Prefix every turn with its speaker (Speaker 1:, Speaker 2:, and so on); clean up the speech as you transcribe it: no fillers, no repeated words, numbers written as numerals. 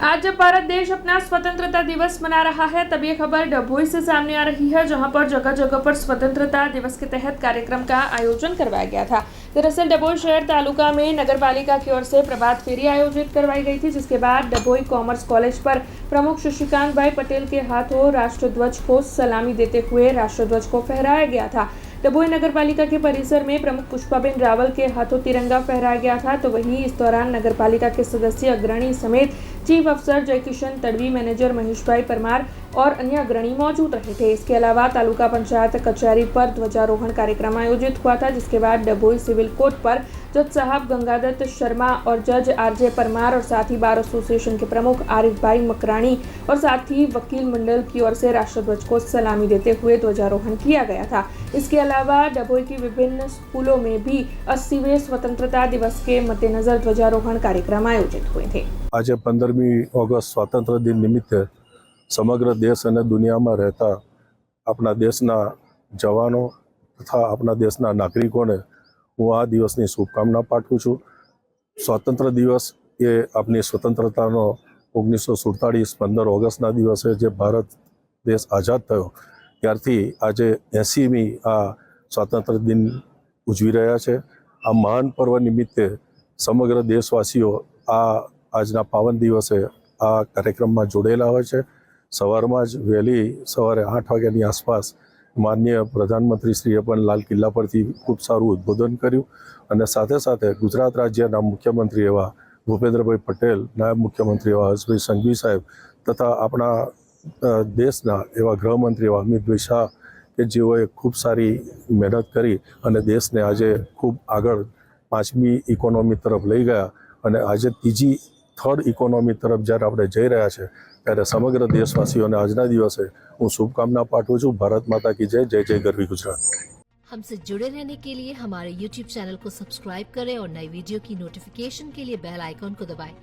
Speaker 1: आज जब भारत देश अपना स्वतंत्रता दिवस मना रहा है, तब ये खबर डभोई से सामने आ रही है, जहां पर जगह जगह पर स्वतंत्रता दिवस के तहत कार्यक्रम का आयोजन करवाया गया था। दरअसल डभोई शहर तालुका में नगर पालिका की ओर से प्रभात फेरी आयोजित करवाई गई थी, जिसके बाद डभोई कॉमर्स कॉलेज पर प्रमुख शशिकांत भाई पटेल के हाथों राष्ट्रध्वज को सलामी देते हुए राष्ट्रध्वज को फहराया गया था। डभोई नगर पालिका के परिसर में प्रमुख पुष्पाबेन रावल के हाथों तिरंगा फहराया गया था। तो वहीं इस दौरान नगर पालिका के सदस्य अग्रणी समेत चीफ अफसर जयकिशन तड़वी, मैनेजर महेश भाई परमार और अन्य अग्रणी मौजूद रहे थे। इसके अलावा तालुका पंचायत कचहरी पर ध्वजारोहण कार्यक्रम आयोजित हुआ था, जिसके बाद डभोई सिविल कोर्ट पर जज साहब गंगादत्त शर्मा और जज आरजे परमार और साथ ही बार एसोसिएशन के प्रमुख आरिफ भाई मकरानी और साथ ही वकील मंडल की ओर से राष्ट्रध्वज को सलामी देते हुए ध्वजारोहण किया गया था। इसके अलावा डभोई की विभिन्न स्कूलों में भी 80वें स्वतंत्रता दिवस के मद्देनजर ध्वजारोहण कार्यक्रम आयोजित हुए थे।
Speaker 2: आज 15મી ઓગસ્ટ સ્વાતંત્ર્ય દિન નિમિત્તે સમગ્ર દેશ અને દુનિયામાં રહેતા આપણા દેશના જવાનો તથા આપણા દેશના નાગરિકોને હું આ દિવસની શુભકામના પાઠવું છું। સ્વાતંત્ર્ય દિવસ એ આપણી સ્વતંત્રતાનો 1947 15 ઓગસ્ટના દિવસે જે ભારત દેશ આઝાદ થયો ત્યારથી આજે 80મી આ સ્વાતંત્ર્ય દિન ઉજવી રહ્યા છે। આ મહાન પર્વ નિમિત્તે સમગ્ર દેશવાસીઓ આજના પાવન દિવસે આ કાર્યક્રમમાં જોડાયેલા હોય છે। સવારમાં જ વહેલી સવારે 8 વાગ્યાની આસપાસ માનનીય પ્રધાનમંત્રીશ્રીએ પણ લાલ કિલ્લા પરથી ખૂબ સારું ઉદ્બોધન કર્યું અને સાથે સાથે ગુજરાત રાજ્યના મુખ્યમંત્રી એવા ભૂપેન્દ્રભાઈ પટેલ, નાયબ મુખ્યમંત્રી એવા હર્ષભાઈ સંઘવી સાહેબ તથા આપણા દેશના એવા ગૃહમંત્રી એવા અમિતભાઈ શાહ કે જેઓએ ખૂબ સારી મહેનત કરી અને દેશને આજે ખૂબ આગળ 5મી ઇકોનોમી તરફ લઈ ગયા અને આજે ત્રીજી થર્ડ ઇકોનોમી તરફ જ્યારે આપણે જઈ રહ્યા છે ત્યારે સમગ્ર દેશવાસીઓને આજના દિવસે હું શુભકામના પાઠવું છું। ભારત માતા की जय, जय जय गरवी गुजरात।
Speaker 3: हमसे जुड़े रहने के लिए हमारे YouTube चैनल को सब्सक्राइब करें और नई वीडियो की नोटिफिकेशन के लिए बेल आइकॉन को दबाएं।